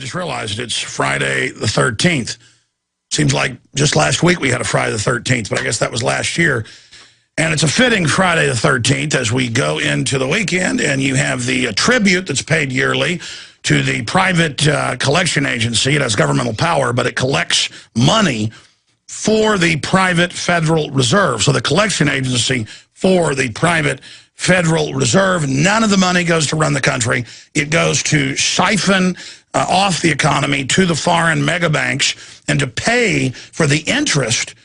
just realized it's Friday the 13th. Seems like just last week we had a Friday the 13th, but I guess that was last year. And it's a fitting Friday the 13th as we go into the weekend, and you have the tribute that's paid yearly to the private collection agency. It has governmental power, but it collects money for the private Federal Reserve. So the collection agency for the private Federal Reserve, none of the money goes to run the country. It goes to siphon off the economy to the foreign mega banks and to pay for the interest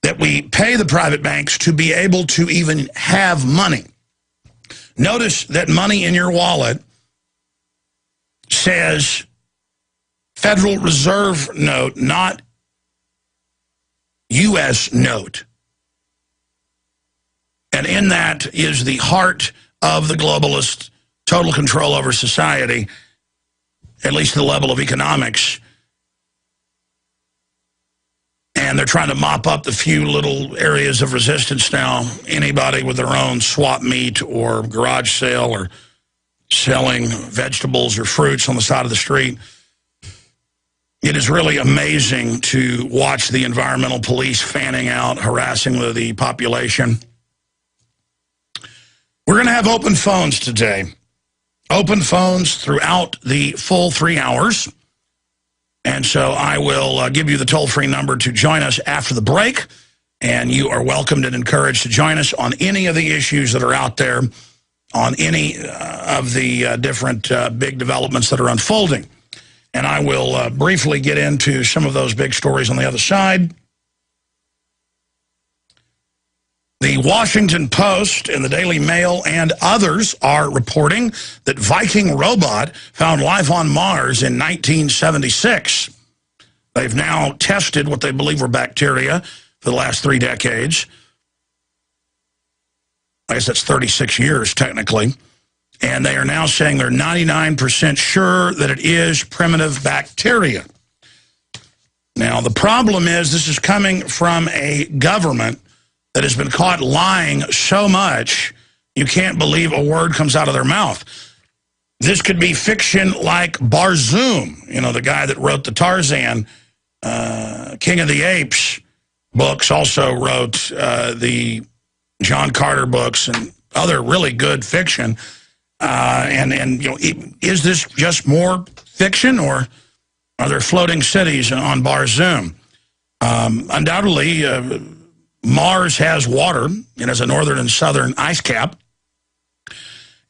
that we pay the private banks to be able to even have money. Notice that money in your wallet says Federal Reserve note, not U.S. note. And in that is the heart of the globalist total control over society, at least the level of economics. And they're trying to mop up the few little areas of resistance now. Anybody with their own swap meet or garage sale or selling vegetables or fruits on the side of the street. It is really amazing to watch the environmental police fanning out, harassing the population. We're going to have open phones today. Open phones throughout the full 3 hours. And so I will give you the toll-free number to join us after the break. And you are welcomed and encouraged to join us on any of the issues that are out there, on any of the different big developments that are unfolding. And I will briefly get into some of those big stories on the other side. The Washington Post and the Daily Mail and others are reporting that Viking robot found life on Mars in 1976. They've now tested what they believe were bacteria for the last 3 decades. I guess that's 36 years, technically. And they are now saying they're 99% sure that it is primitive bacteria. Now, the problem is this is coming from a government that has been caught lying so much, you can't believe a word comes out of their mouth. This could be fiction like Barzoom, you know, the guy that wrote the Tarzan, King of the Apes books, also wrote the John Carter books and other really good fiction. And you know, is this just more fiction, or are there floating cities on Barzoom? Undoubtedly, Mars has water. It has a northern and southern ice cap.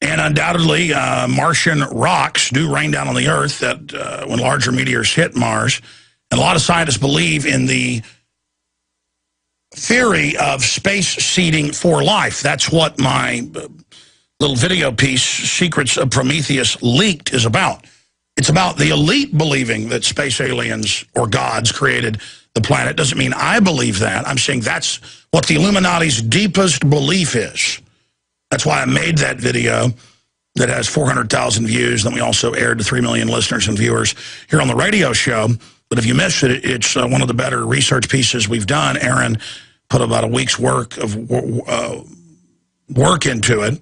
And undoubtedly, Martian rocks do rain down on the Earth that when larger meteors hit Mars. And a lot of scientists believe in the theory of space seeding for life. That's what my little video piece, Secrets of Prometheus, leaked is about. It's about the elite believing that space aliens or gods created the planet. Doesn't mean I believe that. I'm saying that's what the Illuminati's deepest belief is. That's why I made that video that has 400,000 views. Then we also aired to 3 million listeners and viewers here on the radio show. But if you missed it, it's one of the better research pieces we've done. Aaron put about a week's work of work into it.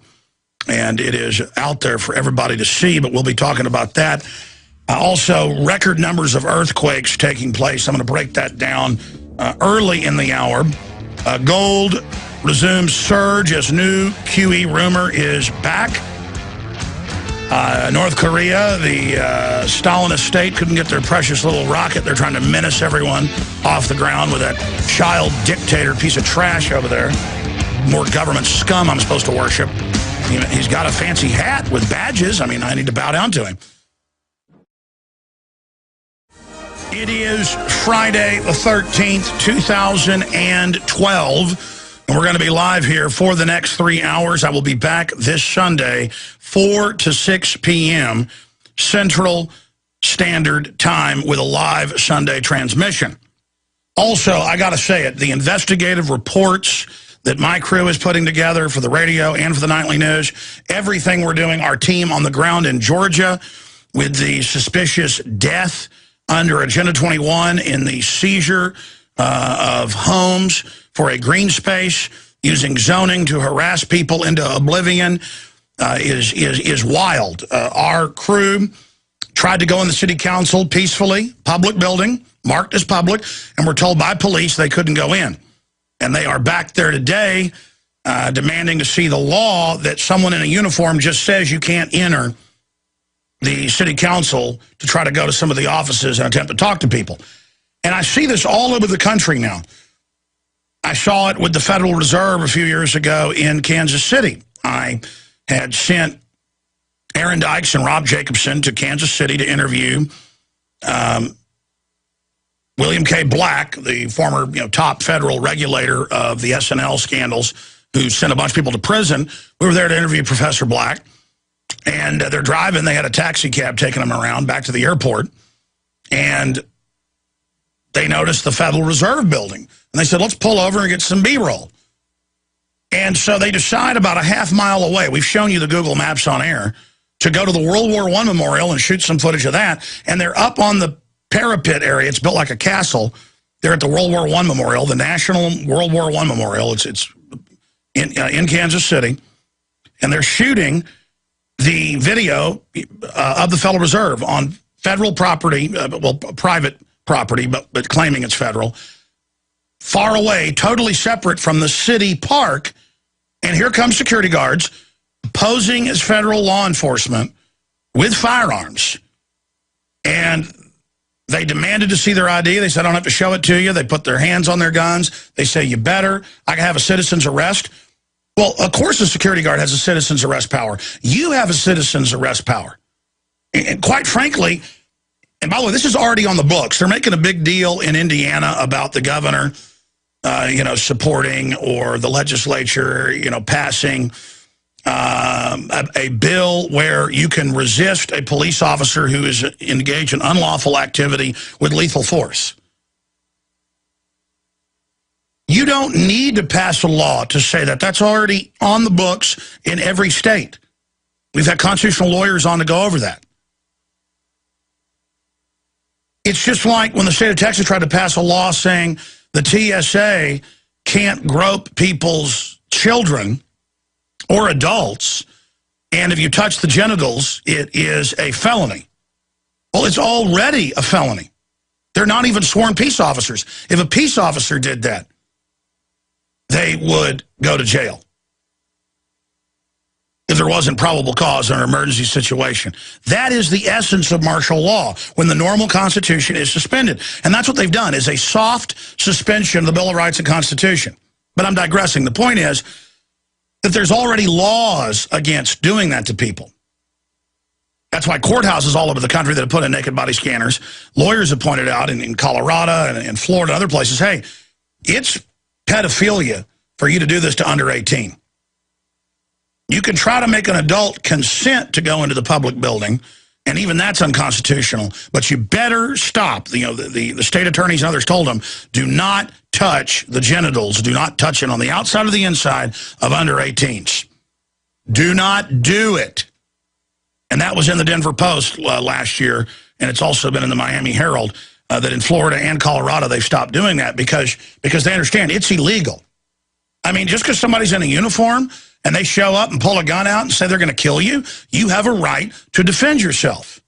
And it is out there for everybody to see, but we'll be talking about that. Also, record numbers of earthquakes taking place. I'm going to break that down early in the hour. Gold resumes surge as new QE rumor is back. North Korea, the Stalinist state, couldn't get their precious little rocket. They're trying to menace everyone off the ground with that child dictator piece of trash over there. More government scum I'm supposed to worship. He's got a fancy hat with badges. I mean, I need to bow down to him. It is Friday the 13th, 2012, and we're going to be live here for the next 3 hours. I will be back this Sunday, 4 to 6 p.m. Central Standard Time with a live Sunday transmission. Also, I got to say it, the investigative reports that my crew is putting together for the radio and for the nightly news, everything we're doing, our team on the ground in Georgia with the suspicious death under Agenda 21 in the seizure of homes for a green space, using zoning to harass people into oblivion, is wild. Our crew tried to go in the city council peacefully, public building, marked as public, and were told by police they couldn't go in. And they are back there today demanding to see the law that someone in a uniform just says you can't enter the city council to try to go to some of the offices and attempt to talk to people. And I see this all over the country now. I saw it with the Federal Reserve a few years ago in Kansas City. I had sent Aaron Dykes and Rob Jacobson to Kansas City to interview William K. Black, the former top federal regulator of the SNL scandals, who sent a bunch of people to prison. We were there to interview Professor Black. And they're driving. They had a taxi cab taking them around back to the airport. And they noticed the Federal Reserve building. And they said, let's pull over and get some B-roll. And so they decide about a half mile away, we've shown you the Google Maps on air, to go to the World War I Memorial and shoot some footage of that. And they're up on the parapet area. It's built like a castle. They're at the World War I Memorial, the National World War I Memorial. It's in Kansas City. And they're shooting the video of the Federal Reserve on federal property, well, private property, but claiming it's federal, far away, totally separate from the city park. And here come security guards posing as federal law enforcement with firearms. And they demanded to see their ID. They said, I don't have to show it to you. They put their hands on their guns. They say, you better. I can have a citizen's arrest. Well, of course a security guard has a citizen's arrest power. You have a citizen's arrest power. And quite frankly, and by the way, this is already on the books. They're making a big deal in Indiana about the governor, supporting, or the legislature, passing a bill where you can resist a police officer who is engaged in unlawful activity with lethal force. You don't need to pass a law to say that. That's already on the books in every state. We've had constitutional lawyers on to go over that. It's just like when the state of Texas tried to pass a law saying the TSA can't grope people's children or adults, and if you touch the genitals, it is a felony. Well, it's already a felony. They're not even sworn peace officers. If a peace officer did that, they would go to jail if there wasn't probable cause or an emergency situation. That is the essence of martial law, when the normal Constitution is suspended. And that's what they've done, is a soft suspension of the Bill of Rights and Constitution. But I'm digressing. The point is that there's already laws against doing that to people. That's why courthouses all over the country that have put in naked body scanners, lawyers have pointed out in Colorado and in Florida and other places, hey, it's pedophilia for you to do this to under 18. You can try to make an adult consent to go into the public building, and even that's unconstitutional, but you better stop. The state attorneys and others told them, do not touch the genitals, do not touch it on the outside or the inside of under 18s. Do not do it. And that was in the Denver Post last year, and it's also been in the Miami Herald, that in Florida and Colorado they've stopped doing that because they understand it's illegal. I mean, just because somebody's in a uniform and they show up and pull a gun out and say they're going to kill you, you have a right to defend yourself.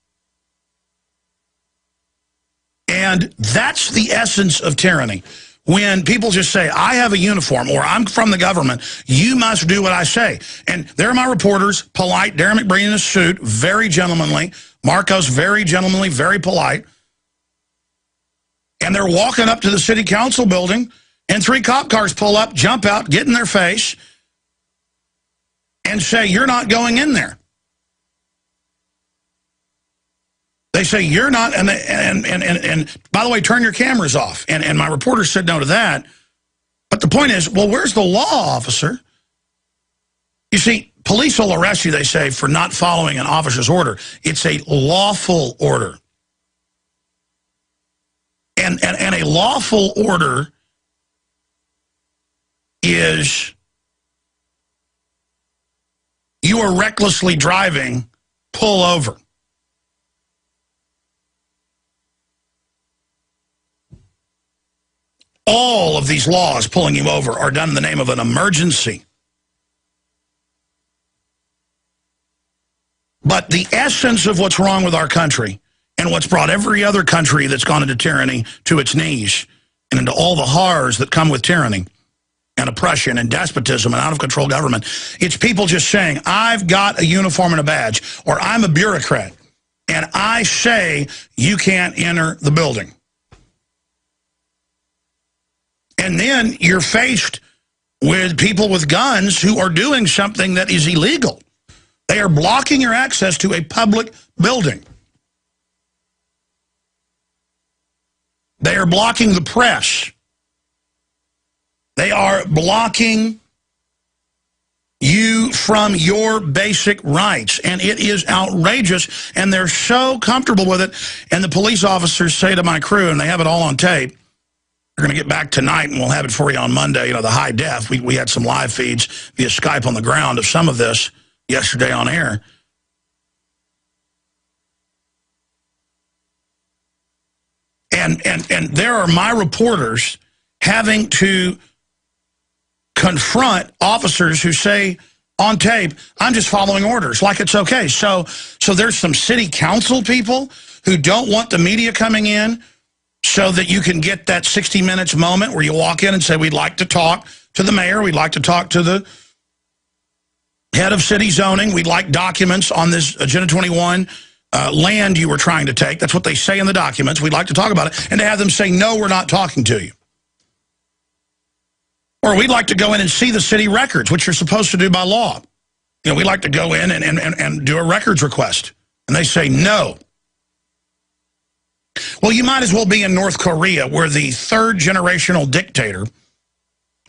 And that's the essence of tyranny. When people just say, I have a uniform, or I'm from the government, you must do what I say. And there are my reporters, polite. Darren McBreen in a suit, very gentlemanly. Marcos, very gentlemanly, very polite. And they're walking up to the city council building, and 3 cop cars pull up, jump out, get in their face, and say, you're not going in there. They say, you're not, and by the way, turn your cameras off. And my reporter said no to that. But the point is, well, where's the law, officer? You see, police will arrest you, they say, for not following an officer's order. It's a lawful order. And a lawful order is you are recklessly driving, pull over. All of these laws pulling you over are done in the name of an emergency. But the essence of what's wrong with our country and what's brought every other country that's gone into tyranny to its knees and into all the horrors that come with tyranny and oppression and despotism and out-of-control government. It's people just saying, I've got a uniform and a badge, or I'm a bureaucrat, and I say you can't enter the building. And then you're faced with people with guns who are doing something that is illegal. They are blocking your access to a public building. They are blocking the press. They are blocking you from your basic rights, and it is outrageous, and they're so comfortable with it. And the police officers say to my crew, and they have it all on tape, we're going to get back tonight, and we'll have it for you on Monday, you know, the high def. We had some live feeds via Skype on the ground of some of this yesterday on air. And there are my reporters having to confront officers who say on tape, I'm just following orders, like it's okay. So there's some city council people who don't want the media coming in so that you can get that 60 minutes moment where you walk in and say, we'd like to talk to the mayor, we'd like to talk to the head of city zoning, we'd like documents on this Agenda 21 land you were trying to take. That's what they say in the documents. We'd like to talk about it. And to have them say, no, we're not talking to you. Or we'd like to go in and see the city records, which you're supposed to do by law. You know, we'd like to go in and do a records request. And they say no. Well, you might as well be in North Korea, where the third generational dictator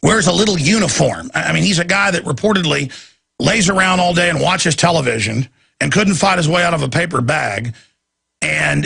wears a little uniform. I mean, he's a guy that reportedly lays around all day and watches television and couldn't fight his way out of a paper bag, and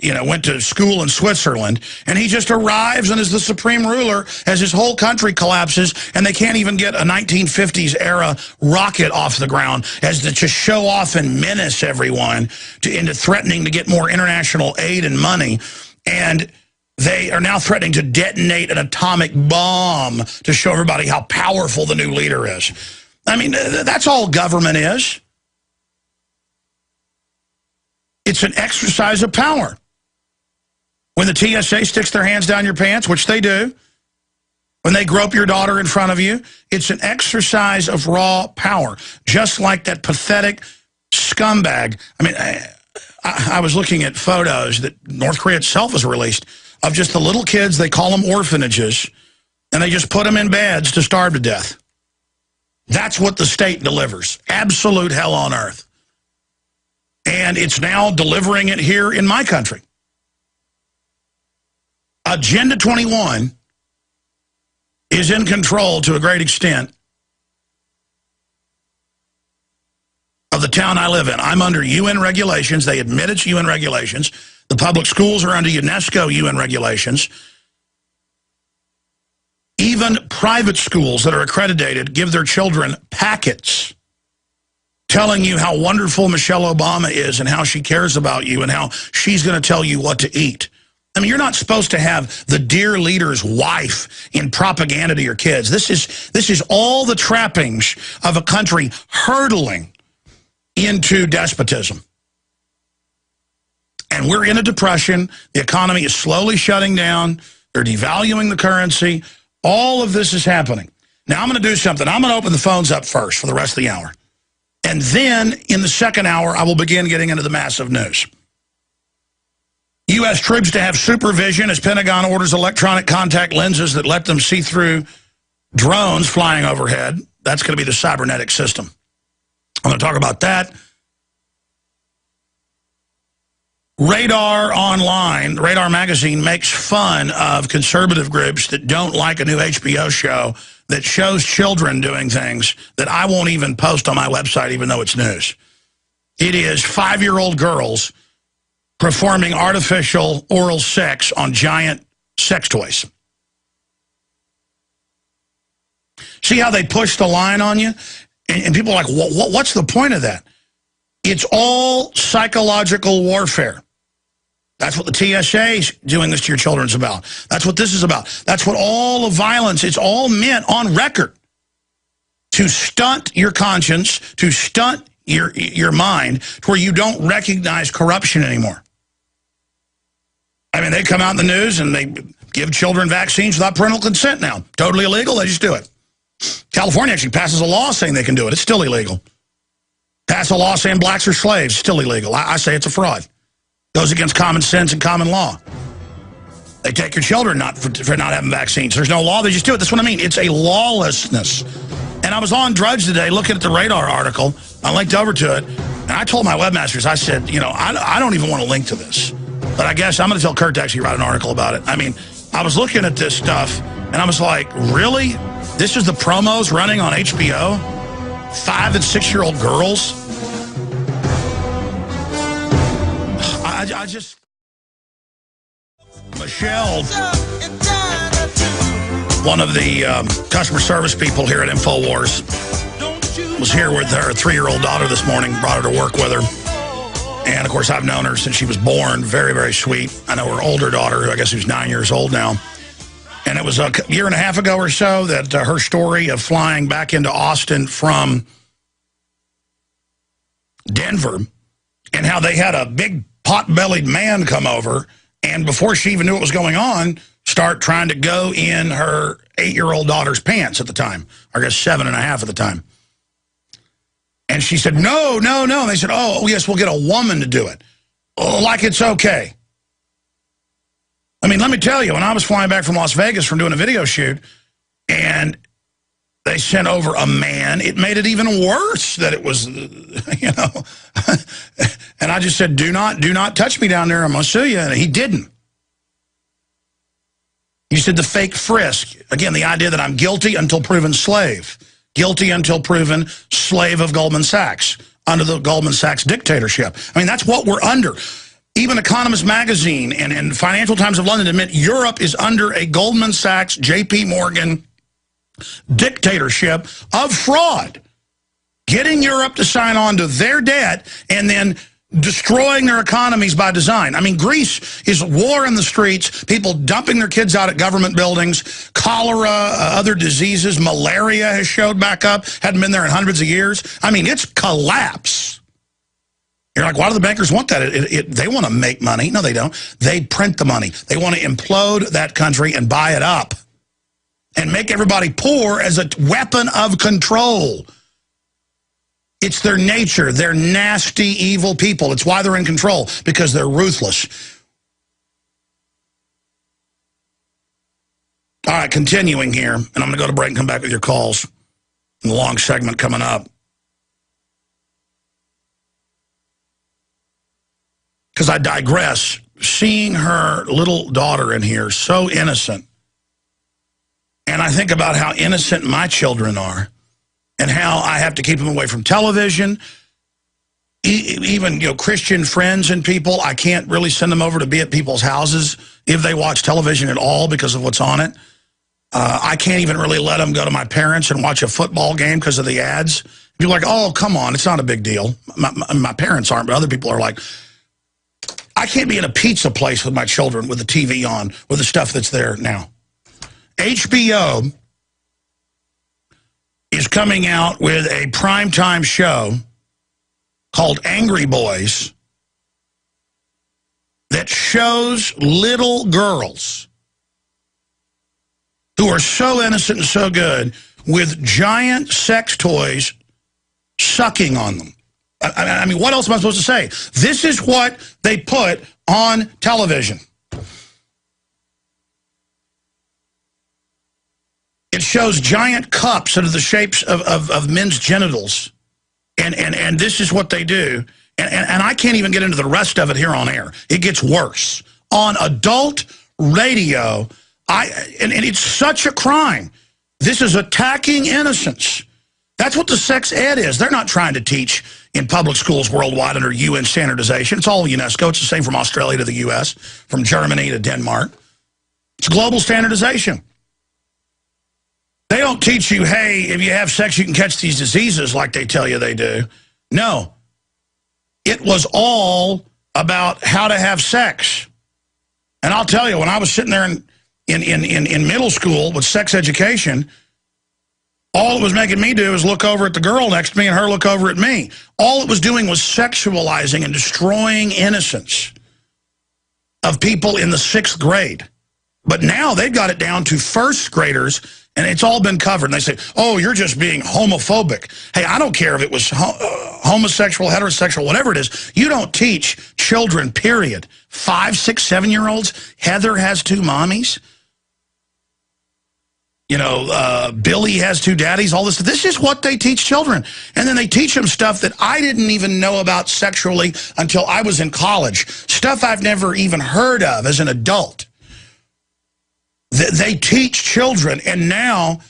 you know, went to school in Switzerland, and he just arrives and is the supreme ruler as his whole country collapses, and they can't even get a 1950s era rocket off the ground as to show off and menace everyone into threatening to get more international aid and money. And they are now threatening to detonate an atomic bomb to show everybody how powerful the new leader is. I mean, that's all government is. It's an exercise of power. When the TSA sticks their hands down your pants, which they do, when they grope your daughter in front of you, it's an exercise of raw power, just like that pathetic scumbag. I mean, I was looking at photos that North Korea itself has released of just the little kids, they call them orphanages, and they just put them in beds to starve to death. That's what the state delivers. Absolute hell on earth. And it's now delivering it here in my country. Agenda 21 is in control to a great extent of the town I live in. I'm under UN regulations. They admit it's UN regulations. The public schools are under UNESCO UN regulations. Even private schools that are accredited give their children packets telling you how wonderful Michelle Obama is and how she cares about you and how she's going to tell you what to eat. I mean, you're not supposed to have the dear leader's wife in propaganda to your kids. This is all the trappings of a country hurtling into despotism. And we're in a depression. The economy is slowly shutting down. They're devaluing the currency. All of this is happening. Now I'm going to do something. I'm going to open the phones up first for the rest of the hour. And then, in the second hour, I will begin getting into the massive news. U.S. troops to have supervision as Pentagon orders electronic contact lenses that let them see through drones flying overhead. That's going to be the cybernetic system. I'm going to talk about that. Radar Online, Radar Magazine, makes fun of conservative groups that don't like a new HBO show that shows children doing things that I won't even post on my website, even though it's news. It is 5-year-old girls performing artificial oral sex on giant sex toys. See how they push the line on you? And people are like, what's the point of that? It's all psychological warfare. That's what the TSA is doing this to your children's about. That's what this is about. That's what all the violence, it's all meant on record to stunt your conscience, to stunt your mind to where you don't recognize corruption anymore. I mean, they come out in the news and they give children vaccines without parental consent now. Totally illegal. They just do it. California actually passes a law saying they can do it. It's still illegal. Pass a law saying blacks are slaves. Still illegal. I say it's a fraud. Goes against common sense and common law. They take your children for not having vaccines. There's no law. They just do it. That's what I mean. It's a lawlessness. And I was on Drudge today looking at the Radar article. I linked over to it. And I told my webmasters, I said, you know, I don't even want to link to this. But I guess I'm going to tell Kurt to actually write an article about it. I mean, I was looking at this stuff, and I was like, really? This is the promos running on HBO? 5- and 6-year-old girls? I just... Michelle, one of the customer service people here at InfoWars, was here with her 3-year-old daughter this morning, brought her to work with her. And, of course, I've known her since she was born. Very, very sweet. I know her older daughter, who I guess who's 9 years old now. And it was a year and a half ago or so that her story of flying back into Austin from Denver and how they had a big pot-bellied man come over and before she even knew what was going on, start trying to go in her 8-year-old daughter's pants at the time. I guess 7.5 at the time. And she said, no, no, no. And they said, oh, yes, we'll get a woman to do it. Oh, like it's okay. I mean, let me tell you, when I was flying back from Las Vegas from doing a video shoot, and they sent over a man, it made it even worse that it was, you know. And I just said, do not touch me down there. I'm going to sue you. And he didn't. He said the fake frisk. Again, the idea that I'm guilty until proven slave. Guilty until proven slave of Goldman Sachs under the Goldman Sachs dictatorship. I mean, that's what we're under. Even Economist Magazine and Financial Times of London admit Europe is under a Goldman Sachs, J.P. Morgan dictatorship of fraud. Getting Europe to sign on to their debt and then destroying their economies by design. I mean, Greece is war in the streets, people dumping their kids out at government buildings, cholera, other diseases, malaria has showed back up, hadn't been there in hundreds of years. I mean, it's collapse. You're like, why do the bankers want that? They want to make money. No, they don't. They print the money. They want to implode that country and buy it up and make everybody poor as a weapon of control. It's their nature. They're nasty, evil people. It's why they're in control, because they're ruthless. All right, continuing here, and I'm going to go to break and come back with your calls. In the long segment coming up. Because I digress. Seeing her little daughter in here, so innocent. And I think about how innocent my children are. And how I have to keep them away from television. Even, you know, Christian friends and people, I can't really send them over to be at people's houses if they watch television at all because of what's on it. I can't even really let them go to my parents and watch a football game because of the ads. You're like, oh, come on, it's not a big deal. My parents aren't, but other people are like, I can't be in a pizza place with my children with the TV on, with the stuff that's there now. HBO is coming out with a primetime show called Angry Boys that shows little girls who are so innocent and so good with giant sex toys sucking on them. I mean, what else am I supposed to say? This is what they put on television. It shows giant cups that are the shapes of men's genitals. And this is what they do. And I can't even get into the rest of it here on air. It gets worse. On adult radio, and it's such a crime. This is attacking innocence. That's what the sex ed is. They're not trying to teach in public schools worldwide under UN standardization. It's all UNESCO. It's the same from Australia to the US, from Germany to Denmark. It's global standardization. They don't teach you, hey, if you have sex, you can catch these diseases like they tell you they do. No. It was all about how to have sex. And I'll tell you, when I was sitting there in middle school with sex education, all it was making me do is look over at the girl next to me and her look over at me. All it was doing was sexualizing and destroying innocence. of people in the 6th grade. But now they've got it down to first graders, and it's all been covered. And they say, oh, you're just being homophobic. Hey, I don't care if it was homosexual, heterosexual, whatever it is. You don't teach children, period. 5, 6, 7-year-olds. Heather has 2 mommies. You know, Billy has 2 daddies, all this. This is what they teach children. And then they teach them stuff that I didn't even know about sexually until I was in college. Stuff I've never even heard of as an adult. They teach children, and now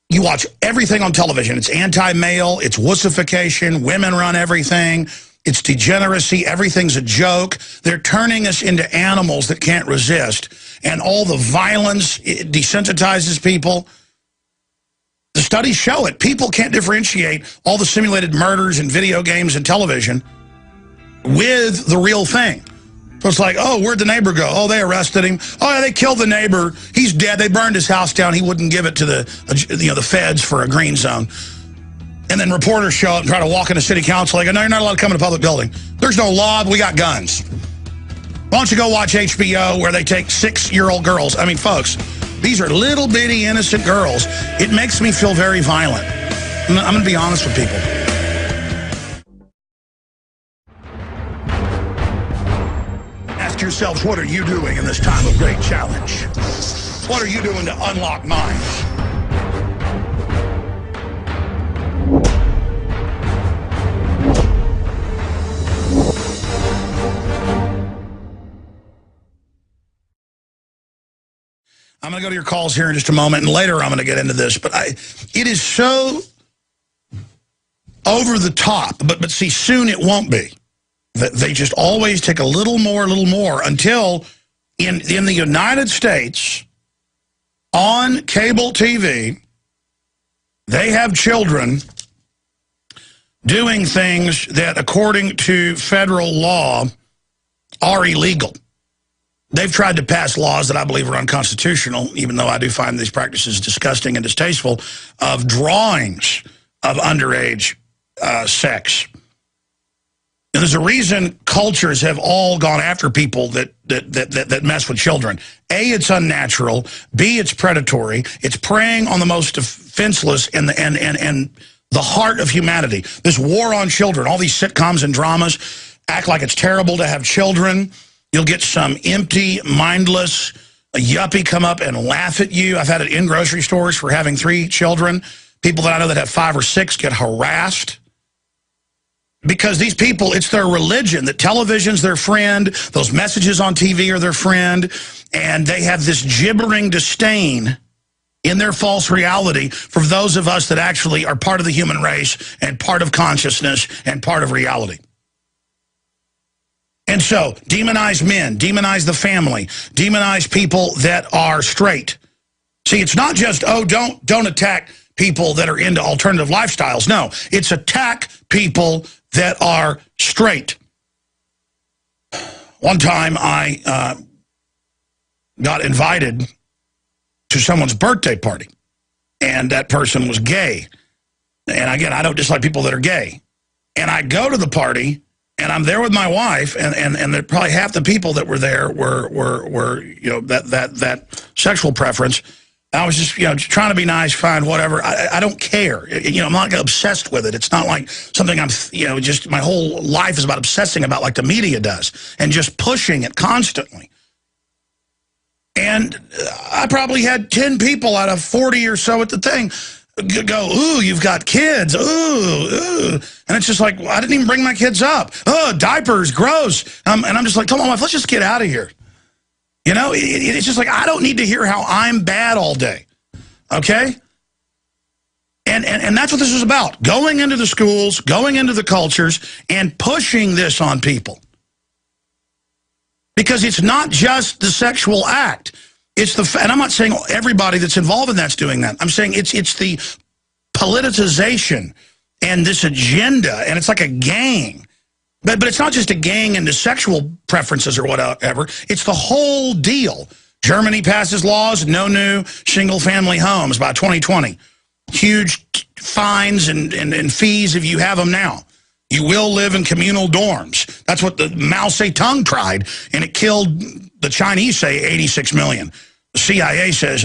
you watch everything on television. It's anti-male, it's wussification, women run everything, it's degeneracy, everything's a joke. They're turning us into animals that can't resist, and all the violence, it desensitizes people. The studies show it. People can't differentiate all the simulated murders and video games and television with the real thing. So it's like, oh, where'd the neighbor go? Oh, they arrested him. Oh, yeah, they killed the neighbor. He's dead. They burned his house down. He wouldn't give it to the feds for a green zone. And then reporters show up and try to walk into city council. They go, no, you're not allowed to come in a public building. There's no law. We got guns. Why don't you go watch HBO where they take 6-year-old girls? I mean, folks, these are little bitty innocent girls. It makes me feel very violent. I'm going to be honest with people. Ask yourselves, what are you doing in this time of great challenge? What are you doing to unlock minds? I'm going to go to your calls here in just a moment, and later I'm going to get into this. But it is so over the top. But see, soon it won't be. They just always take a little more until in the United States, on cable TV, they have children doing things that, according to federal law, are illegal. They've tried to pass laws that I believe are unconstitutional, even though I do find these practices disgusting and distasteful, of drawings of underage sex. And there's a reason cultures have all gone after people that mess with children. A, it's unnatural. B, it's predatory. It's preying on the most defenseless and the heart of humanity. This war on children, all these sitcoms and dramas act like it's terrible to have children. You'll get some empty, mindless yuppie come up and laugh at you. I've had it in grocery stores for having 3 children. People that I know that have 5 or 6 get harassed. Because these people, it's their religion, that television's their friend, those messages on TV are their friend, and they have this gibbering disdain in their false reality for those of us that actually are part of the human race and part of consciousness and part of reality. And so, demonize men, demonize the family, demonize people that are straight. See, it's not just, oh, don't attack people that are into alternative lifestyles. No, it's attack people that are straight. One time I got invited to someone's birthday party, and that person was gay. And again, I don't dislike people that are gay. And I go to the party, and I'm there with my wife, and probably half the people that were there were you know, that sexual preference. I was just, just trying to be nice, fine, whatever. I don't care. I'm not obsessed with it. It's not like something I'm, just my whole life is about obsessing about like the media does and just pushing it constantly. And I probably had 10 people out of 40 or so at the thing go, ooh, you've got kids, ooh. And it's just like, well, I didn't even bring my kids up. Oh, diapers, gross. And I'm just like, come on, wife, let's just get out of here. It's just like, I don't need to hear how I'm bad all day, okay? And that's what this is about, going into the schools, going into the cultures, and pushing this on people. Because it's not just the sexual act. And I'm not saying everybody that's involved in that's doing that. I'm saying it's the politicization and this agenda, and it's like a gang. But it's not just a gang into sexual preferences or whatever. It's the whole deal. Germany passes laws, no new single-family homes by 2020. Huge fines and fees if you have them now. You will live in communal dorms. That's what the Mao Zedong tried, and it killed, the Chinese say, 86 million. The CIA says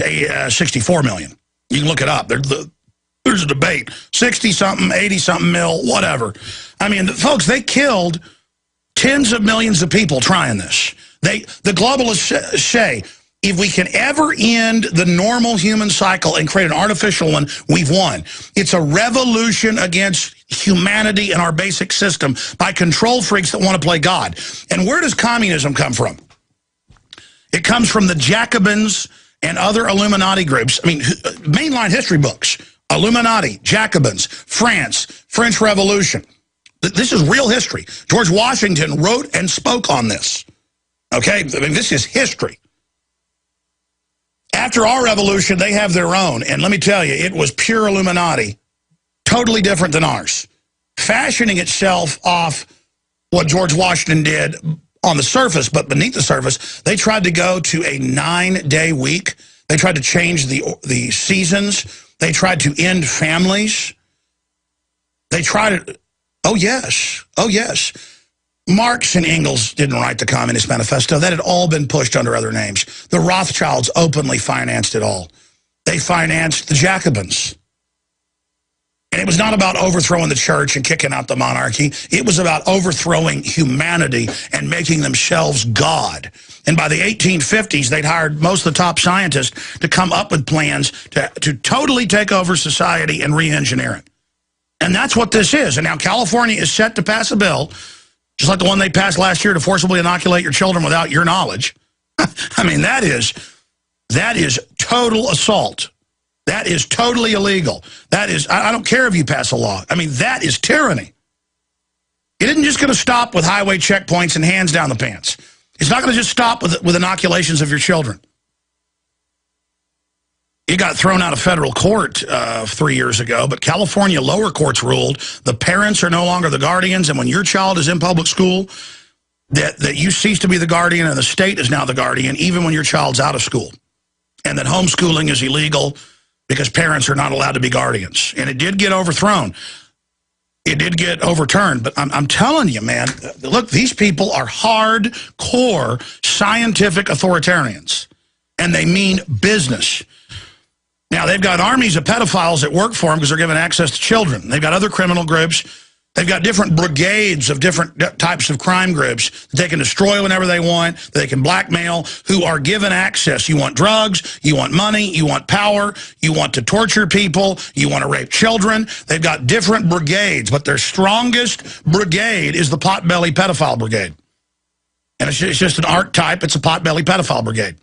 64 million. You can look it up. There's a debate. 60-something, 80-something mil, whatever. I mean, folks, they killed tens of millions of people trying this. The globalists say, if we can ever end the normal human cycle and create an artificial one, we've won. It's a revolution against humanity and our basic system by control freaks that want to play God. And where does communism come from? It comes from the Jacobins and other Illuminati groups. I mean, mainline history books. Illuminati, Jacobins, France, French Revolution. This is real history. George Washington wrote and spoke on this. Okay? I mean, this is history. After our revolution, they have their own. And let me tell you, it was pure Illuminati. Totally different than ours. Fashioning itself off what George Washington did on the surface, but beneath the surface, they tried to go to a 9-day week. They tried to change the seasons. They tried to end families. They tried to, oh yes. Marx and Engels didn't write the Communist Manifesto. That had all been pushed under other names. The Rothschilds openly financed it all. They financed the Jacobins. And it was not about overthrowing the church and kicking out the monarchy. It was about overthrowing humanity and making themselves God. And by the 1850s, they'd hired most of the top scientists to come up with plans to totally take over society and re-engineer it. And that's what this is. And now California is set to pass a bill, just like the one they passed last year, to forcibly inoculate your children without your knowledge. I mean, that is total assault. That is totally illegal. That is, I don't care if you pass a law. I mean, that is tyranny. It isn't just going to stop with highway checkpoints and hands down the pants. It's not going to just stop with inoculations of your children. It got thrown out of federal court 3 years ago, but California lower courts ruled the parents are no longer the guardians, and when your child is in public school, that you cease to be the guardian and the state is now the guardian, even when your child's out of school. And that homeschooling is illegal because parents are not allowed to be guardians. And it did get overthrown. It did get overturned. But I'm telling you, man, look, these people are hardcore scientific authoritarians. And they mean business. Now, they've got armies of pedophiles that work for them because they're given access to children. They've got other criminal groups. They've got different brigades of different types of crime groups that they can destroy whenever they want, that they can blackmail, who are given access. You want drugs, you want money, you want power, you want to torture people, you want to rape children. They've got different brigades, but their strongest brigade is the potbelly pedophile brigade. And it's just an archetype. It's a potbelly pedophile brigade.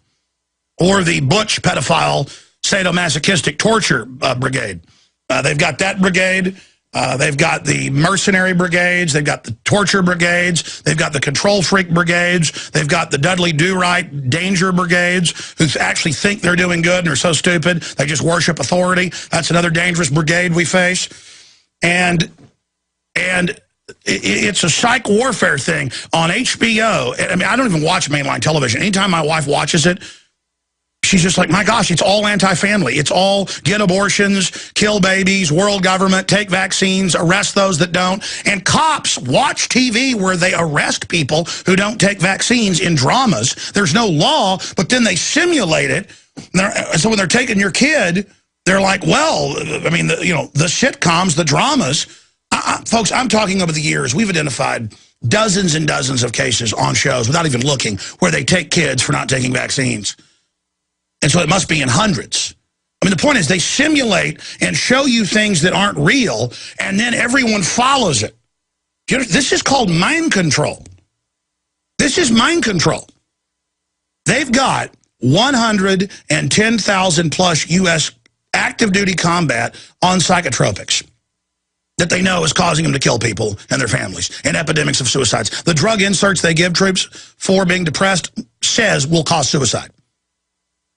Or the butch pedophile sadomasochistic torture brigade. They've got that brigade. They've got the mercenary brigades. They've got the torture brigades. They've got the control freak brigades. They've got the Dudley Do-Right danger brigades who actually think they're doing good and are so stupid they just worship authority. That's another dangerous brigade we face. And it's a psych warfare thing on HBO. I mean, I don't even watch mainline television. Anytime my wife watches it, she's just like, my gosh, it's all anti-family. It's all get abortions, kill babies, world government, take vaccines, arrest those that don't. And cops watch TV where they arrest people who don't take vaccines in dramas. There's no law, but then they simulate it. So when they're taking your kid, they're like, well, I mean, the sitcoms, the dramas. Folks, I'm talking over the years, we've identified dozens and dozens of cases on shows without even looking where they take kids for not taking vaccines. And so it must be in hundreds. I mean, the point is they simulate and show you things that aren't real, and then everyone follows it. This is called mind control. This is mind control. They've got 110,000 plus U.S. active duty combat on psychotropics that they know is causing them to kill people and their families, and epidemics of suicides. The drug inserts they give troops for being depressed says will cause suicide.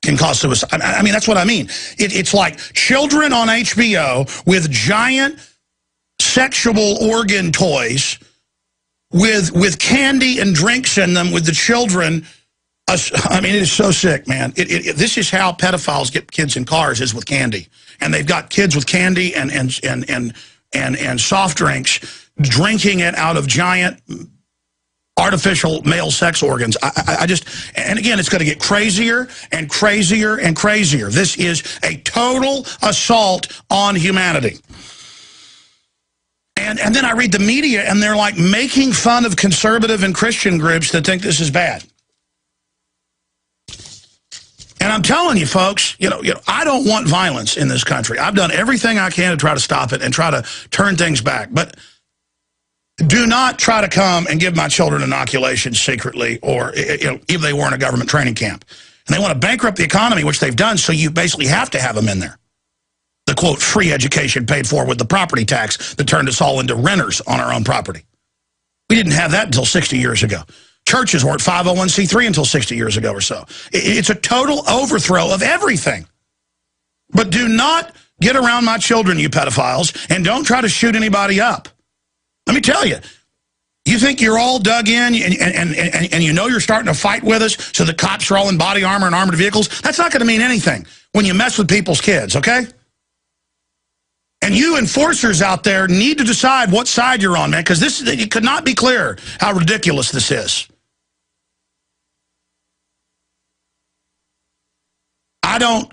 Can cause suicide. I mean, that's what I mean. It's like children on HBO with giant sexual organ toys with candy and drinks in them with the children. I mean, it is so sick, man. This is how pedophiles get kids in cars, is with candy. And they've got kids with candy and soft drinks drinking it out of giant artificial male sex organs. I just, and again, it's going to get crazier and crazier and crazier. This is a total assault on humanity. And then I read the media, and they're like making fun of conservative and Christian groups that think this is bad. And I'm telling you, folks, you know, I don't want violence in this country. I've done everything I can to try to stop it and try to turn things back. But do not try to come and give my children inoculations secretly, or if they were in a government training camp. And they want to bankrupt the economy, which they've done, so you basically have to have them in there. The, quote, free education paid for with the property tax that turned us all into renters on our own property. We didn't have that until 60 years ago. Churches weren't 501c3 until 60 years ago or so. It's a total overthrow of everything. But do not get around my children, you pedophiles, and don't try to shoot anybody up. Let me tell you, you think you're all dug in and you know you're starting to fight with us, so the cops are all in body armor and armored vehicles? That's not going to mean anything when you mess with people's kids, okay? And you enforcers out there need to decide what side you're on, man, because it could not be clearer how ridiculous this is. I don't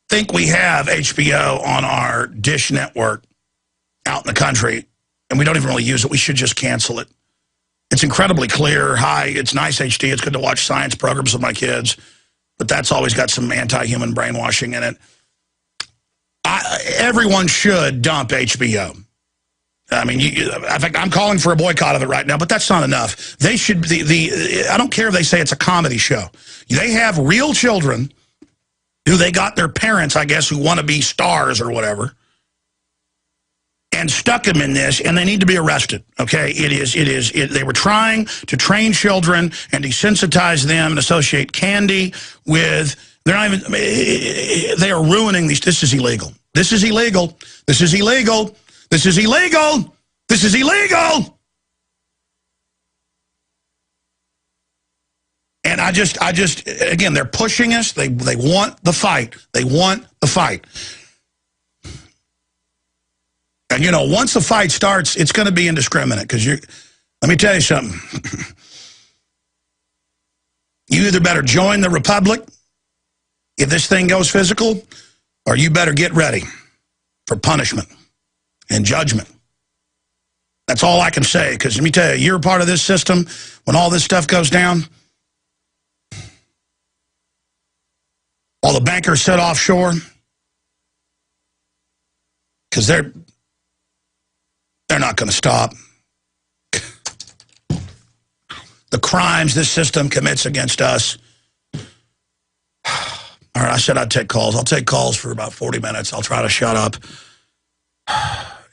think we have HBO on our dish network out in the country, and we don't even really use it. We should just cancel it. It's incredibly clear. It's nice HD. It's good to watch science programs with my kids, but that's always got some anti-human brainwashing in it. Everyone should dump HBO. I mean, in fact, I'm calling for a boycott of it right now, but that's not enough. They should, I don't care if they say it's a comedy show. They have real children who they got their parents, I guess, who want to be stars or whatever, and stuck them in this, and they need to be arrested, okay? They were trying to train children and desensitize them and associate candy with, they are ruining these. This is illegal. This is illegal. This is illegal. This is illegal. This is illegal. And I just, again, they're pushing us. They want the fight. They want the fight. And, you know, once the fight starts, it's going to be indiscriminate. Because let me tell you something. You either better join the Republic if this thing goes physical, or you better get ready for punishment and judgment. That's all I can say. Because let me tell you, you're a part of this system. When all this stuff goes down, all the bankers sit offshore, because they're not going to stop. The crimes this system commits against us. All right, I said I'd take calls. I'll take calls for about 40 minutes. I'll try to shut up.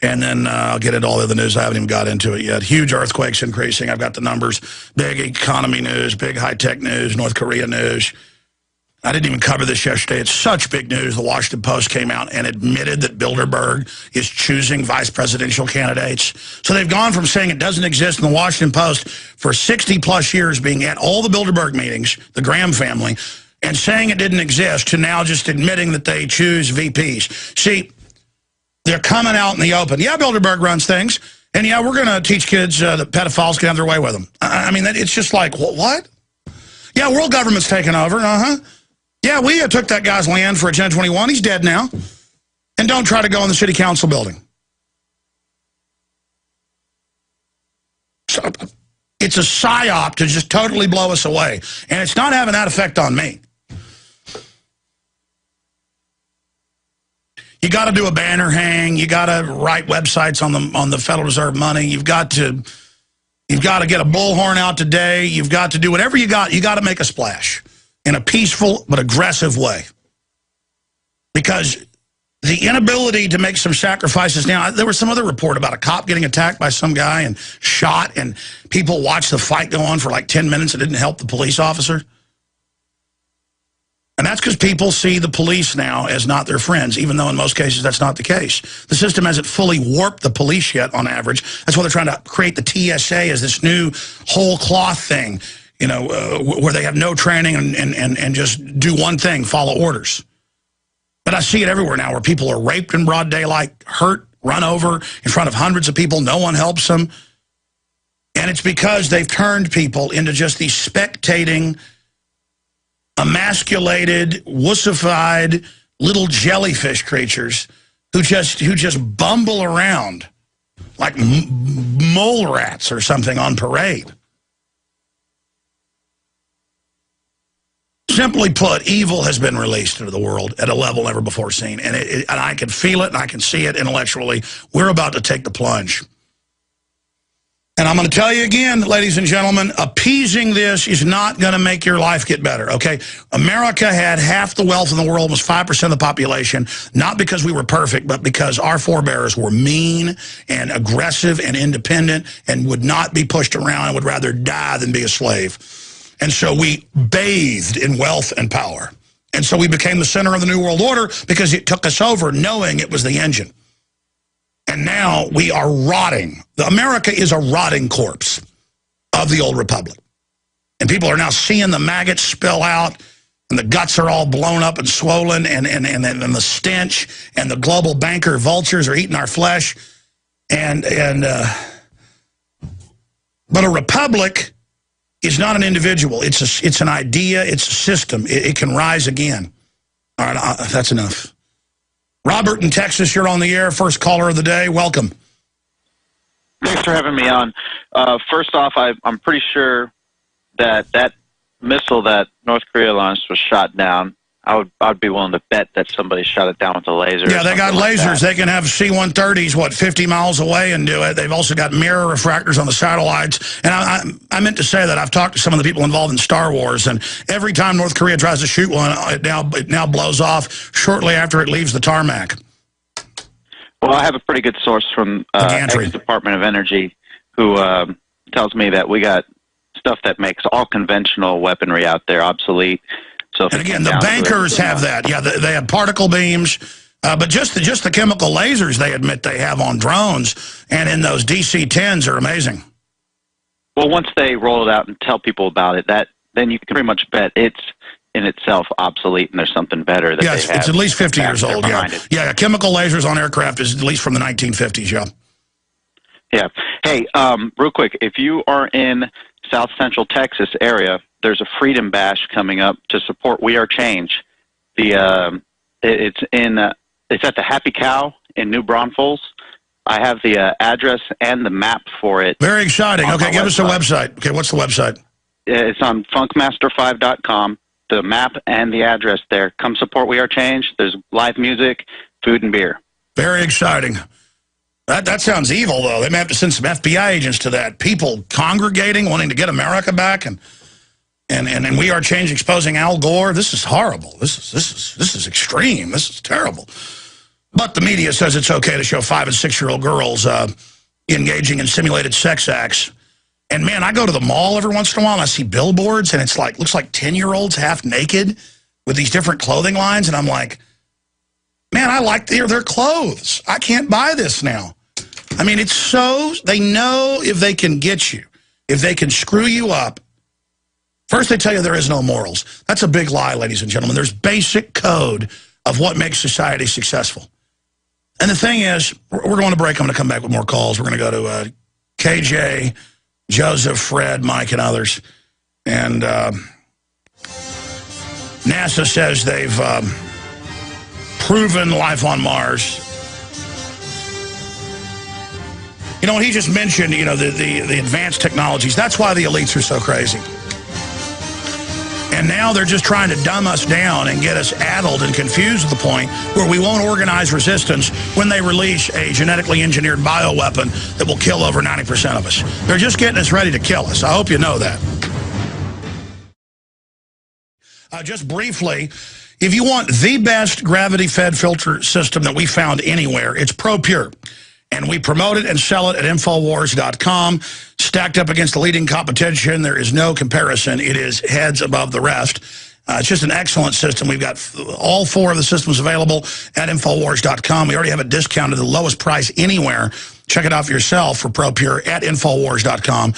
And then I'll get into all the other news. I haven't even got into it yet. Huge earthquakes increasing. I've got the numbers. Big economy news, big high-tech news, North Korea news. I didn't even cover this yesterday. It's such big news. The Washington Post came out and admitted that Bilderberg is choosing vice presidential candidates. So they've gone from saying it doesn't exist in the Washington Post for 60-plus years, being at all the Bilderberg meetings, the Graham family, and saying it didn't exist, to now just admitting that they choose VPs. See, they're coming out in the open. Yeah, Bilderberg runs things. And yeah, we're going to teach kids that pedophiles can have their way with them. I mean, it's just like, what? Yeah, world government's taking over. Yeah, we took that guy's land for a 1021. He's dead now. And don't try to go in the city council building. So, it's a psyop to just totally blow us away. And it's not having that effect on me. You got to do a banner hang. You got to write websites on the Federal Reserve money. You've got to get a bullhorn out today. You've got to do whatever you got. You got to make a splash in a peaceful but aggressive way. Because the inability to make some sacrifices now, there was some other report about a cop getting attacked by some guy and shot, and people watched the fight go on for like 10 minutes. It didn't help the police officer. And that's because people see the police now as not their friends, even though in most cases that's not the case. The system hasn't fully warped the police yet on average. That's why they're trying to create the TSA as this new whole cloth thing, you know, where they have no training and just do one thing, follow orders. But I see it everywhere now where people are raped in broad daylight, hurt run over in front of hundreds of people. No one helps them. And it's because they've turned people into just these spectating, emasculated, wussified little jellyfish creatures who just bumble around like mole rats or something on parade. Simply put, evil has been released into the world at a level never before seen. And, and I can feel it and I can see it intellectually. We're about to take the plunge. And I'm going to tell you again, ladies and gentlemen, appeasing this is not going to make your life get better, okay? America had half the wealth in the world, was 5% of the population, not because we were perfect, but because our forebears were mean and aggressive and independent and would not be pushed around and would rather die than be a slave. And so we bathed in wealth and power. And so we became the center of the New World Order because it took us over knowing it was the engine. And now we are rotting. America is a rotting corpse of the old republic. And people are now seeing the maggots spill out, and the guts are all blown up and swollen, and the stench, and the global banker vultures are eating our flesh. But a republic is not an individual. It's an idea. It's a system. It can rise again. All right, that's enough. Robert in Texas, you're on the air. First caller of the day. Welcome. Thanks for having me on. First off, I'm pretty sure that missile that North Korea launched was shot down. I'd be willing to bet that somebody shot it down with a laser. Yeah, they got lasers. They can have C-130s, 50 miles away and do it. They've also got mirror refractors on the satellites. And I meant to say that I've talked to some of the people involved in Star Wars, and every time North Korea tries to shoot one, it now blows off shortly after it leaves the tarmac. Well, I have a pretty good source from ex-Department of Energy who tells me that we got stuff that makes all conventional weaponry out there obsolete. So and again, the bankers have that. Yeah, they have particle beams, but just the chemical lasers they admit they have on drones and in those DC-10s are amazing. Well, once they roll it out and tell people about it, then you can pretty much bet it's in itself obsolete and there's something better that it's at least 50 years old. Yeah, chemical lasers on aircraft is at least from the 1950s. Yeah. Yeah. Hey, real quick, if you are in South Central Texas area, there's a Freedom Bash coming up to support We Are Change. It's at the Happy Cow in New Braunfels. I have the address and the map for it. Very exciting. Okay, give us the website. Okay, what's the website? It's on funkmaster5.com. The map and the address there. Come support We Are Change. There's live music, food, and beer. Very exciting. That sounds evil, though. They may have to send some FBI agents to that. People congregating, wanting to get America back, and We Are Change exposing Al Gore. This is horrible. This is extreme. This is terrible. But the media says it's okay to show 5- and 6-year-old girls engaging in simulated sex acts. And man, I go to the mall every once in a while and I see billboards, and it's looks like 10-year-olds half naked with these different clothing lines, and I'm like, man, I like their clothes. I can't buy this now. I mean, it's so, they know if they can get you, if they can screw you up. First, they tell you there is no morals. That's a big lie, ladies and gentlemen. There's basic code of what makes society successful. And the thing is, we're going to break. I'm going to come back with more calls. We're going to go to KJ, Joseph, Fred, Mike, and others. And NASA says they've proven life on Mars. You know, what he just mentioned, you know, the advanced technologies. That's why the elites are so crazy. And now they're just trying to dumb us down and get us addled and confused to the point where we won't organize resistance when they release a genetically engineered bioweapon that will kill over 90% of us. They're just getting us ready to kill us. I hope you know that. Just briefly, if you want the best gravity-fed filter system that we found anywhere, it's ProPure. And we promote it and sell it at Infowars.com. Stacked up against the leading competition, there is no comparison. It is heads above the rest. It's just an excellent system. We've got all 4 of the systems available at Infowars.com. We already have it discounted at the lowest price anywhere. Check it out for yourself for ProPure at Infowars.com.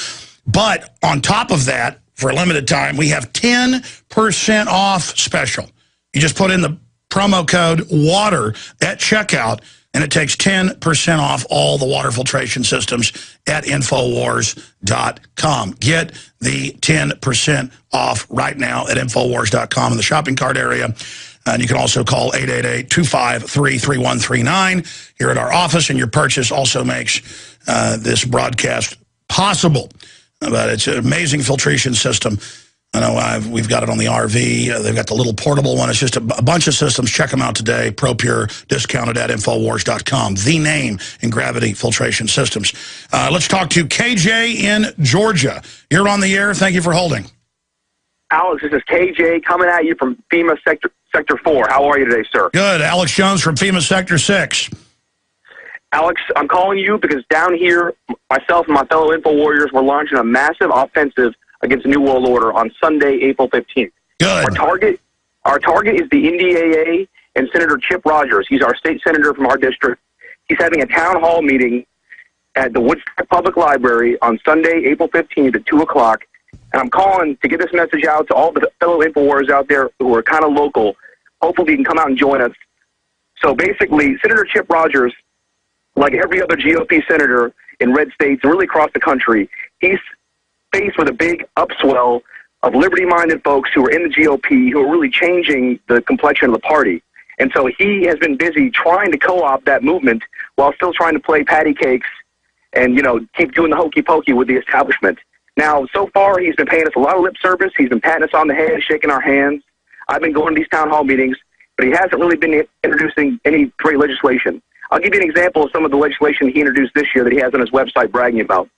But on top of that, for a limited time, we have 10% off special. You just put in the promo code WATER at checkout. and it takes 10% off all the water filtration systems at Infowars.com. Get the 10% off right now at Infowars.com in the shopping cart area. And you can also call 888-253-3139 here at our office, and your purchase also makes this broadcast possible. But it's an amazing filtration system. I know we've got it on the RV. They've got the little portable one. It's just a bunch of systems. Check them out today. ProPure, discounted at Infowars.com. The name in gravity filtration systems. Let's talk to KJ in Georgia. You're on the air. Thank you for holding. Alex, this is KJ coming at you from FEMA Sector 4. How are you today, sir? Good. Alex Jones from FEMA Sector 6. Alex, I'm calling you because down here, myself and my fellow Info Warriors, we're launching a massive offensive against the New World Order on Sunday, April 15th. Good. Our target is the NDAA and Senator Chip Rogers. He's our state senator from our district. He's having a town hall meeting at the Woodstock Public Library on Sunday, April 15th at 2 o'clock. And I'm calling to get this message out to all the fellow InfoWars out there who are kind of local. Hopefully you can come out and join us. So basically, Senator Chip Rogers, like every other GOP senator in red states and really across the country, he's faced with a big upswell of liberty-minded folks who are in the GOP who are really changing the complexion of the party. And so he has been busy trying to co-opt that movement while still trying to play patty cakes and, keep doing the hokey pokey with the establishment. Now, so far, he's been paying us a lot of lip service. He's been patting us on the head, shaking our hands. I've been going to these town hall meetings, but he hasn't really been introducing any great legislation. I'll give you an example of some of the legislation he introduced this year that he has on his website bragging about.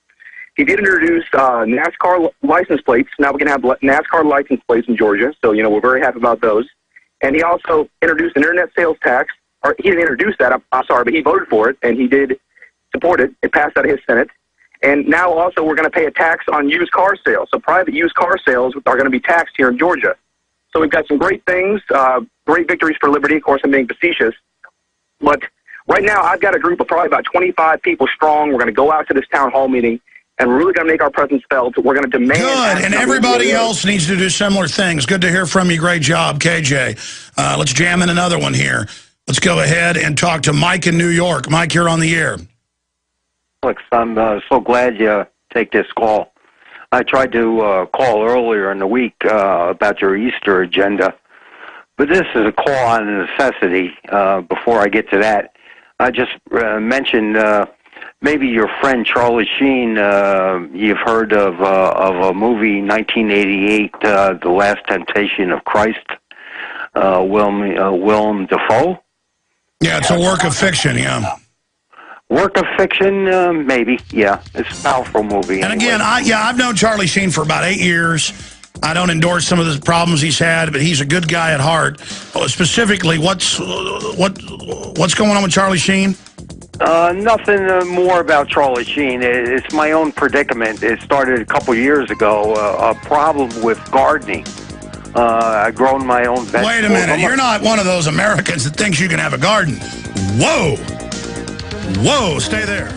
He did introduce NASCAR license plates. Now we can have NASCAR license plates in Georgia, so, we're very happy about those. And he also introduced an internet sales tax. Or he didn't introduce that, I'm sorry, but he voted for it, and he did support it. It passed out of his Senate. And now also we're going to pay a tax on used car sales. So private used car sales are going to be taxed here in Georgia. So we've got some great things, great victories for liberty. Of course, I'm being facetious. But right now I've got a group of probably about 25 people strong. We're going to go out to this town hall meeting, and we're really going to make our presence felt. We're going to demand... Good, and everybody else needs to do similar things. Good to hear from you. Great job, KJ. Let's jam in another one here. Let's go ahead and talk to Mike in New York. Mike, you're on the air. Alex, I'm so glad you take this call. I tried to call earlier in the week about your Easter agenda, but this is a call on necessity. Before I get to that, I just mentioned maybe your friend Charlie Sheen. You've heard of a movie, 1988, The Last Temptation of Christ, Willem Dafoe? Yeah, it's a work of fiction, yeah. Work of fiction, maybe, yeah. It's a powerful movie. And anyway. again, I've known Charlie Sheen for about 8 years. I don't endorse some of the problems he's had, but he's a good guy at heart. Specifically, what's going on with Charlie Sheen? Nothing more about Charlie Sheen. It's my own predicament. It started a couple years ago, a problem with gardening. I've grown my own vegetables. Wait a minute, you're not one of those Americans that thinks you can have a garden. Whoa! Whoa, stay there.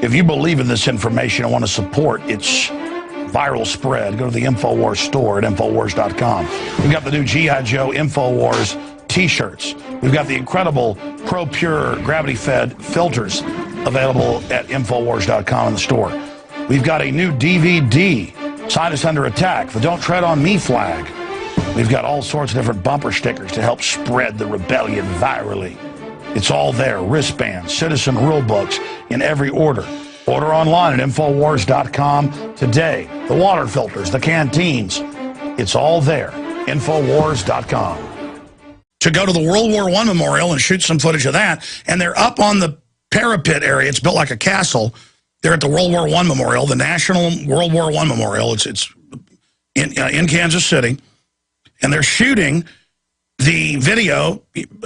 If you believe in this information and want to support its viral spread, go to the InfoWars store at Infowars.com. We've got the new G.I. Joe InfoWars t-shirts. We've got the incredible ProPure gravity-fed filters available at Infowars.com in the store. We've got a new DVD, Scientists Under Attack, the Don't Tread on Me flag. We've got all sorts of different bumper stickers to help spread the rebellion virally. It's all there, wristbands, citizen rule books in every order. Order online at Infowars.com today. The water filters, the canteens, it's all there, Infowars.com. To go to the World War I Memorial and shoot some footage of that, and they're up on the parapet area. It's built like a castle. They're at the World War I Memorial, the National World War I Memorial. It's in Kansas City, and they're shooting the video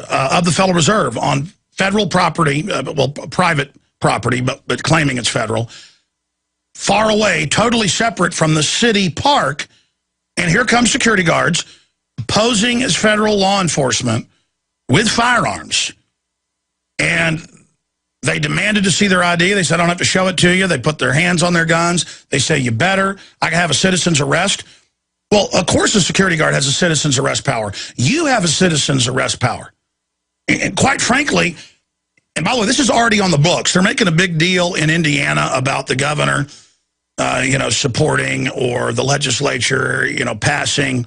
of the Federal Reserve on federal property, well, private property, but claiming it's federal, far away, totally separate from the city park. And here comes security guards posing as federal law enforcement with firearms. And they demanded to see their ID. They said, I don't have to show it to you. They put their hands on their guns. They say, you better. I can have a citizen's arrest. Well, of course a security guard has a citizen's arrest power. You have a citizen's arrest power. And quite frankly, and by the way, this is already on the books. They're making a big deal in Indiana about the governor, supporting, or the legislature, passing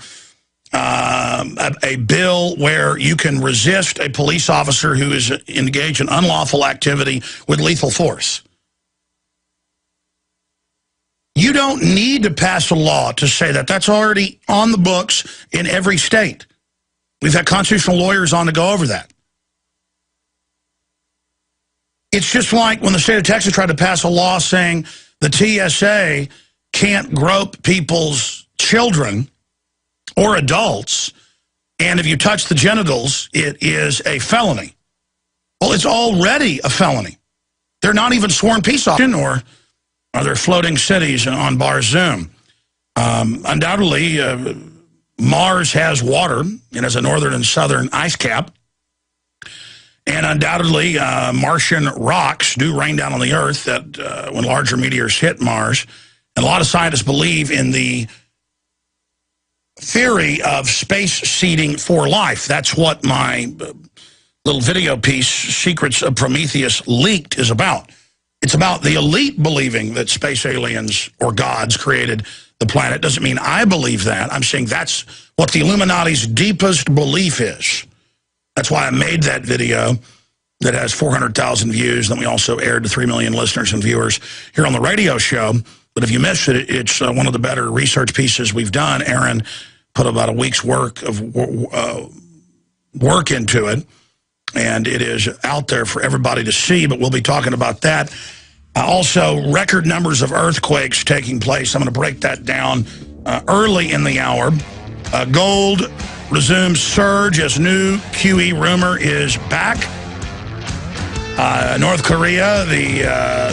a bill where you can resist a police officer who is engaged in unlawful activity with lethal force. You don't need to pass a law to say that. That's already on the books in every state. We've had constitutional lawyers on to go over that. It's just like when the state of Texas tried to pass a law saying the TSA can't grope people's children or adults, and if you touch the genitals, it is a felony. Well, it's already a felony. They're not even sworn peace officers, or are there floating cities on Bar Zoom? Undoubtedly, Mars has water. It has a northern and southern ice cap. And undoubtedly, Martian rocks do rain down on the Earth that when larger meteors hit Mars. And a lot of scientists believe in the theory of space seeding for life. That's what my little video piece, Secrets of Prometheus, leaked is about. It's about the elite believing that space aliens or gods created the planet. Doesn't mean I believe that. I'm saying that's what the Illuminati's deepest belief is. That's why I made that video that has 400,000 views. Then we also aired to 3 million listeners and viewers here on the radio show. But if you missed it, it's one of the better research pieces we've done. Aaron put about a week's work of work into it, and it is out there for everybody to see, but we'll be talking about that. Also, record numbers of earthquakes taking place. I'm going to break that down early in the hour. Gold resumes surge as new QE rumor is back. North Korea, the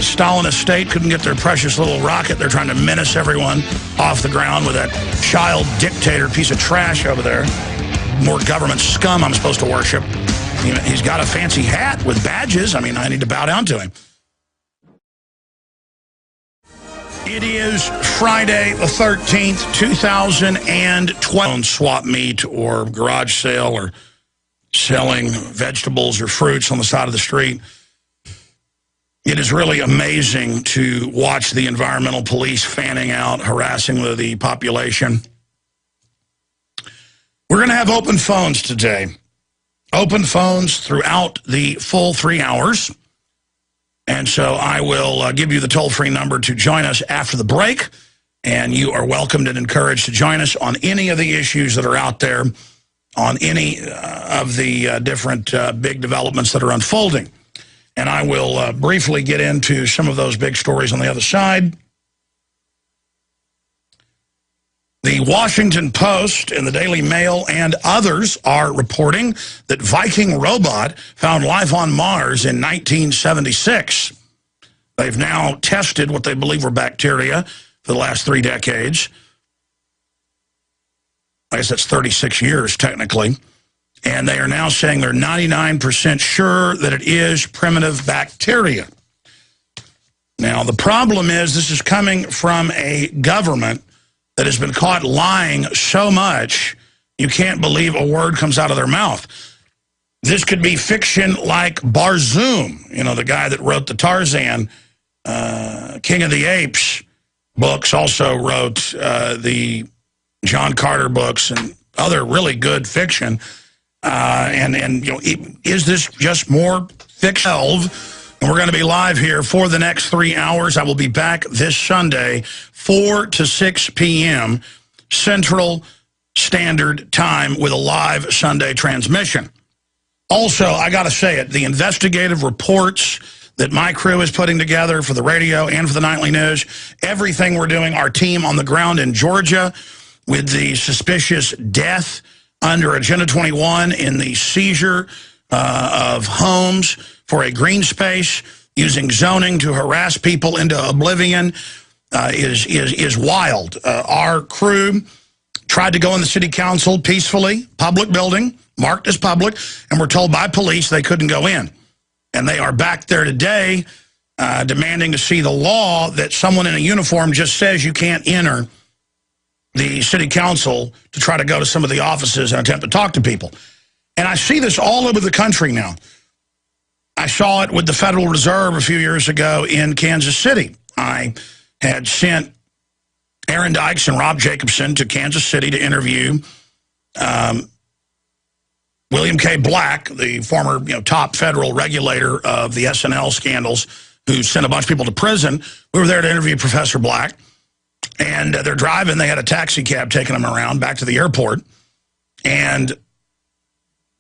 Stalinist state, couldn't get their precious little rocket. They're trying to menace everyone off the ground with that child dictator piece of trash over there. More government scum I'm supposed to worship. He's got a fancy hat with badges. I mean, I need to bow down to him. It is Friday the 13th, 2012. Swap meet or garage sale or selling vegetables or fruits on the side of the street. It is really amazing to watch the environmental police fanning out, harassing the population. We're going to have open phones today. Open phones throughout the full 3 hours. And so I will give you the toll-free number to join us after the break. And you are welcomed and encouraged to join us on any of the issues that are out there, on any of the different big developments that are unfolding. And I will briefly get into some of those big stories on the other side. The Washington Post and the Daily Mail and others are reporting that Viking robot found life on Mars in 1976. They've now tested what they believe were bacteria for the last 3 decades. I guess that's 36 years, technically. And they are now saying they're 99% sure that it is primitive bacteria. Now, the problem is this is coming from a government that has been caught lying so much, you can't believe a word comes out of their mouth. This could be fiction like Barzoom, the guy that wrote the Tarzan, King of the Apes books, also wrote the John Carter books and other really good fiction. Is this just more fiction? And we're going to be live here for the next 3 hours. I will be back this Sunday, 4 to 6 p.m. Central Standard Time with a live Sunday transmission. Also, I got to say it, the investigative reports that my crew is putting together for the radio and for the nightly news, everything we're doing, our team on the ground in Georgia with the suspicious death under Agenda 21 in the seizure of homes for a green space, using zoning to harass people into oblivion, is wild. Our crew tried to go in the city council peacefully, public building, marked as public, and were told by police they couldn't go in. And they are back there today demanding to see the law that someone in a uniform just says you can't enter the city council to try to go to some of the offices and attempt to talk to people. And I see this all over the country now. I saw it with the Federal Reserve a few years ago in Kansas City. I had sent Aaron Dykes and Rob Jacobson to Kansas City to interview William K. Black, the former top federal regulator of the SNL scandals, who sent a bunch of people to prison. We were there to interview Professor Black. And they're driving. They had a taxi cab taking them around back to the airport. And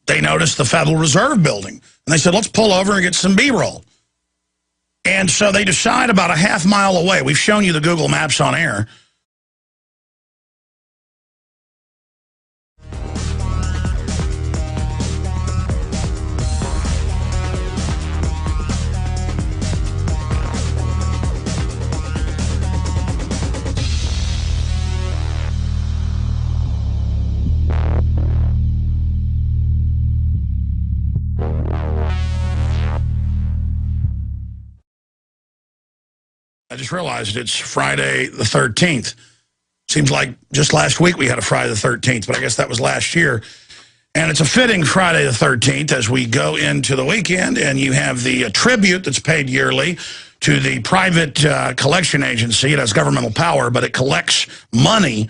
they noticed the Federal Reserve building. And they said, let's pull over and get some B-roll. And so they decide about a half mile away. We've shown you the Google Maps on air. I just realized it's Friday the 13th. Seems like just last week we had a Friday the 13th, but I guess that was last year. And it's a fitting Friday the 13th as we go into the weekend, and you have the tribute that's paid yearly to the private collection agency. It has governmental power, but it collects money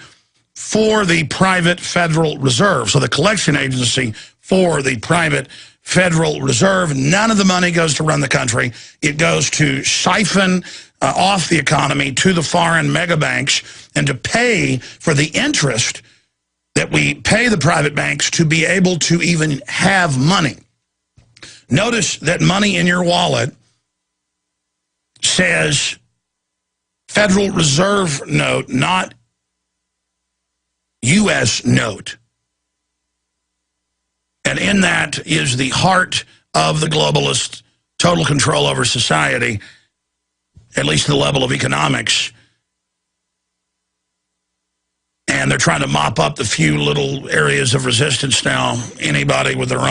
for the private Federal Reserve. So the collection agency for the private Federal Reserve, none of the money goes to run the country. It goes to siphon off the economy to the foreign mega banks and to pay for the interest that we pay the private banks to be able to even have money. Notice that money in your wallet says Federal Reserve note, not U.S. note. And in that is the heart of the globalist total control over society, at least the level of economics. And they're trying to mop up the few little areas of resistance now. Anybody with their own